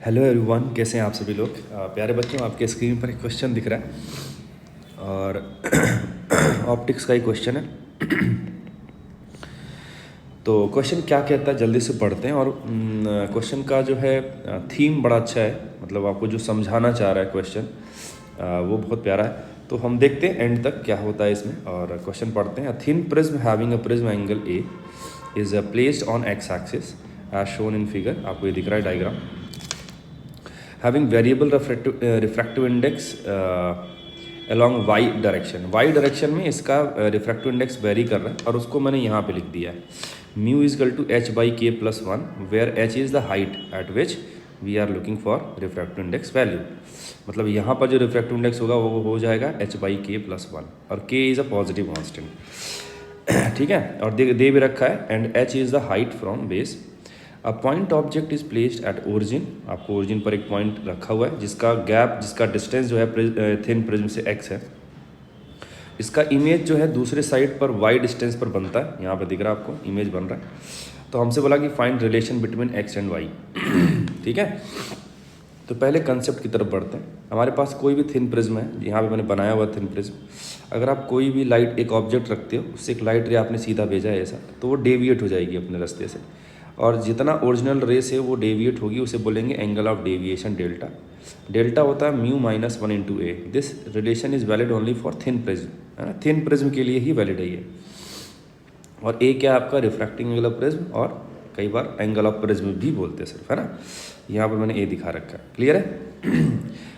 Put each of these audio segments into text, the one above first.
Hello everyone, कैसे हैं आप सभी लोग। प्यारे बच्चों, आपके स्क्रीन पर एक क्वेश्चन दिख रहा है और ऑप्टिक्स का ही क्वेश्चन है। तो क्वेश्चन क्या कहता है जल्दी से पढ़ते हैं। और क्वेश्चन का जो है थीम बड़ा अच्छा है, मतलब आपको जो समझाना चाह रहा है क्वेश्चन वो बहुत प्यारा है। तो हम देखते हैं एंड तक क्या होता है इसमें और क्वेश्चन पढ़ते हैं। A thin prism having a prism angle A is placed on x axis as shown in figure. आपको ये दिख रहा है diagram. having variable refractive index along y direction. y direction में इसका रिफ्रैक्टिव इंडेक्स वेरी कर रहा है और उसको मैंने यहाँ पे लिख दिया है mu is equal to H by K plus one, where H is the height at which we are looking for refractive index value. मतलब यहाँ पर जो रिफ्रैक्टिव इंडेक्स होगा वो हो जाएगा H by K plus one और के इज़ अ पॉजिटिव कॉन्स्टेंट। ठीक है, और दे भी रखा है and H is the height from base. A point object is placed at origin. आपको ओरिजिन पर एक पॉइंट रखा हुआ है जिसका गैप, जिसका डिस्टेंस जो है थिन प्रिज्म से एक्स है। इसका इमेज जो है दूसरे साइड पर वाई डिस्टेंस पर बनता है। यहाँ पर दिख रहा है आपको इमेज बन रहा है। तो हमसे बोला कि find relation between x and y. ठीक है, तो पहले कंसेप्ट की तरफ बढ़ते हैं। हमारे पास कोई भी थिन प्रिज्म है, यहाँ पे मैंने बनाया हुआ थिन प्रिज्म। अगर आप कोई भी लाइट, एक ऑब्जेक्ट रखते हो, उससे एक लाइट रे आपने सीधा भेजा है ऐसा, तो वो डेविएट हो जाएगी अपने रास्ते से, और जितना ओरिजिनल रे से वो डेविएट होगी उसे बोलेंगे angle of deviation delta. Delta होता है mu minus one into A. This relation is valid only for thin prism, है ना। थिन प्रिज्म के लिए ही वैलिड है ये। और ए क्या है आपका? रिफ्रैक्टिंग एंगल ऑफ प्रिज्म, और कई बार एंगल ऑफ प्रिज्म भी बोलते हैं सिर्फ, है ना। यहाँ पर मैंने ए दिखा रखा है, क्लियर है।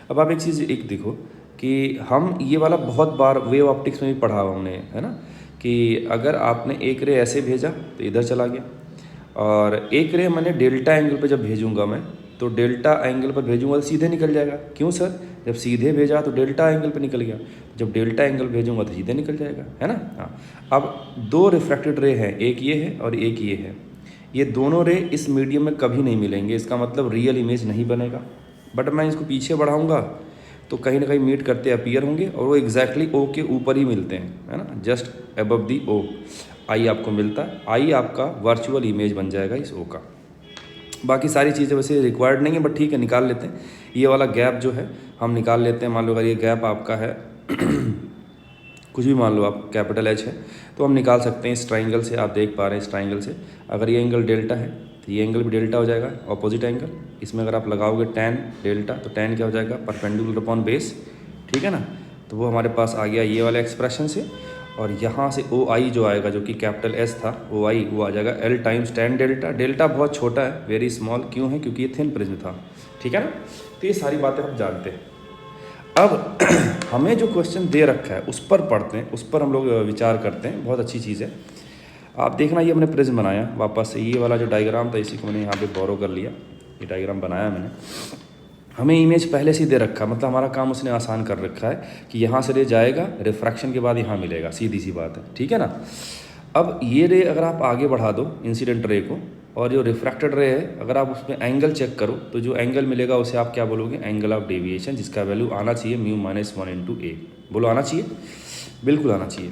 अब आप एक चीज़ एक देखो कि हम ये वाला बहुत बार वेव ऑप्टिक्स में भी पढ़ा हुआ हमने, है ना, कि अगर आपने एक रे ऐसे भेजा तो इधर चला गया, और एक रे मैंने डेल्टा एंगल पर जब भेजूंगा मैं, तो डेल्टा एंगल पर भेजूंगा तो सीधे निकल जाएगा। क्यों सर? जब सीधे भेजा तो डेल्टा एंगल पर निकल गया, जब डेल्टा एंगल भेजूंगा तो सीधे निकल जाएगा, है ना। हाँ, अब दो रिफ्रैक्टेड रे हैं, एक ये है और एक ये है। ये दोनों रे इस मीडियम में कभी नहीं मिलेंगे, इसका मतलब रियल इमेज नहीं बनेगा। बट मैं इसको पीछे बढ़ाऊंगा तो कहीं ना कहीं मीट करते अपीयर होंगे, और वो एग्जैक्टली ओ के ऊपर ही मिलते हैं, है ना, जस्ट अबव दी ओ आई आपको मिलता है। आई आपका वर्चुअल इमेज बन जाएगा इस ओ का। बाकी सारी चीज़ें वैसे रिक्वायर्ड नहीं है, बट ठीक है, निकाल लेते हैं। ये वाला गैप जो है हम निकाल लेते हैं। मान लो अगर ये गैप आपका है कुछ भी मान लो आप, कैपिटल एच है, तो हम निकाल सकते हैं इस ट्राइंगल से। आप देख पा रहे हैं इस ट्राइंगल से, अगर ये एंगल डेल्टा है तो ये एंगल भी डेल्टा हो जाएगा, ऑपोजिट एंगल। इसमें अगर आप लगाओगे टैन डेल्टा, तो टैन क्या हो जाएगा? परपेंडिकुलर अपॉन बेस, ठीक है ना। तो वो हमारे पास आ गया ये वाला एक्सप्रेशन से, और यहाँ से ओ आई जो आएगा, जो कि कैपिटल एस था, ओ आई वो आ जाएगा L times tan delta. Delta बहुत छोटा है, वेरी स्मॉल। क्यों है? क्योंकि ये थिन प्रिज्म था, ठीक है ना। तो ये सारी बातें हम जानते हैं। अब हमें जो क्वेश्चन दे रखा है उस पर पढ़ते हैं, उस पर हम लोग विचार करते हैं। बहुत अच्छी चीज़ है। आप देखना, ये हमने प्रिज्म बनाया वापस से। ये वाला जो डायग्राम था इसी को मैंने यहाँ पे बोरो कर लिया, ये डायग्राम बनाया मैंने। हमें इमेज पहले से दे रखा, मतलब हमारा काम उसने आसान कर रखा है कि यहाँ से रे जाएगा, रिफ्रैक्शन के बाद यहाँ मिलेगा, सीधी सी बात है, ठीक है ना। अब ये रे अगर आप आगे बढ़ा दो इंसिडेंट रे को, और जो रिफ्रैक्टेड रे है अगर आप उसमें एंगल चेक करो, तो जो एंगल मिलेगा उसे आप क्या बोलोगे? एंगल ऑफ डेविएशन, जिसका वैल्यू आना चाहिए म्यू माइनस वन इंटू ए। बोलो, आना चाहिए? बिल्कुल आना चाहिए।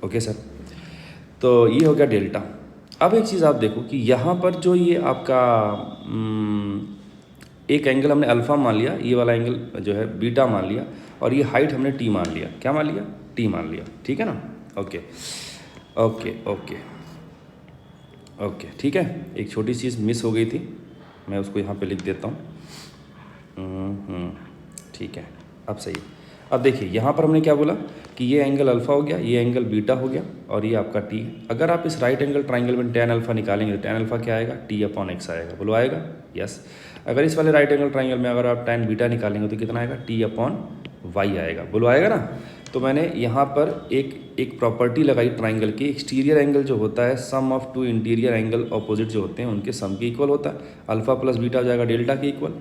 ओके सर, तो ये हो गया डेल्टा। अब एक चीज़ आप देखो कि यहाँ पर जो ये आपका एक एंगल हमने अल्फ़ा मान लिया, ये वाला एंगल जो है बीटा मान लिया, और ये हाइट हमने टी मान लिया। क्या मान लिया? टी मान लिया, ठीक है ना। ओके ओके ओके ओके, ठीक है। एक छोटी चीज़ मिस हो गई थी, मैं उसको यहाँ पे लिख देता हूँ। ठीक है, अब सही है। अब देखिए यहाँ पर हमने क्या बोला कि ये एंगल अल्फ़ा हो गया, ये एंगल बीटा हो गया, और ये आपका टी है। अगर आप इस राइट एंगल ट्राइंगल में टैन अल्फ़ा निकालेंगे तो टैन अल्फ़ा क्या आएगा? टी अपॉन एक्स आएगा। बोलो, आएगा? यस। अगर इस वाले राइट एंगल ट्राइंगल में अगर आप टैन बीटा निकालेंगे तो कितना आएगा? टी अपॉन वाई आएगा। बोलो, आएगा ना। तो मैंने यहाँ पर एक प्रॉपर्टी लगाई ट्राइंगल की। एक्सटीरियर एंगल जो होता है sum of two interior angle opposite जो होते हैं उनके सम के इक्वल होता है। अल्फ़ा प्लस बीटा हो जाएगा डेल्टा के equal.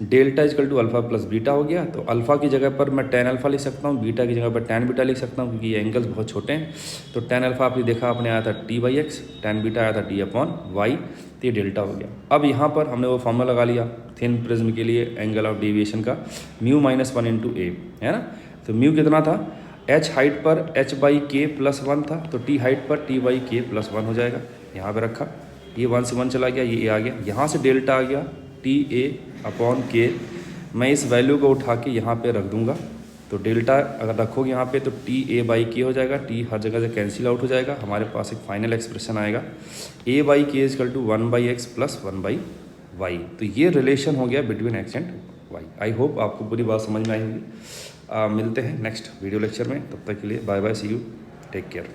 Delta is equal to alpha plus beta हो गया, तो अल्फ़ा की जगह पर मैं टैन अल्फ़ा लिख सकता हूँ, बीटा की जगह पर टैन बीटा लिख सकता हूँ, क्योंकि ये एंगल्स बहुत छोटे हैं। तो टैन अल्फ़ा आपने देखा, आपने आया था T by x, tan beta आया था टी अपॉन वाई, तो ये डेल्टा हो गया। अब यहाँ पर हमने वो फॉर्मूला लगा लिया थिन प्रिज्म के लिए एंगल ऑफ डेविएशन का, म्यू माइनस वन इंटू ए, है ना। तो म्यू कितना था? एच हाइट पर H by K plus one था, तो टी हाइट पर T by K plus one हो जाएगा। यहाँ पे रखा, ये 1 से 1 चला गया, ये a आ गया, यहाँ से डेल्टा आ गया टी ए अपॉन के। मैं इस वैल्यू को उठा के यहाँ पे रख दूँगा, तो डेल्टा अगर रखोगे यहाँ पे तो टी ए बाई के हो जाएगा, टी हर जगह से कैंसिल आउट हो जाएगा, हमारे पास एक फाइनल एक्सप्रेशन आएगा a by k is equal to 1/x plus 1/y। तो ये रिलेशन हो गया between x and y. I hope आपको पूरी बात समझ में आई होगी। मिलते हैं नेक्स्ट वीडियो लेक्चर में, तब तक के लिए bye bye, see you, take care.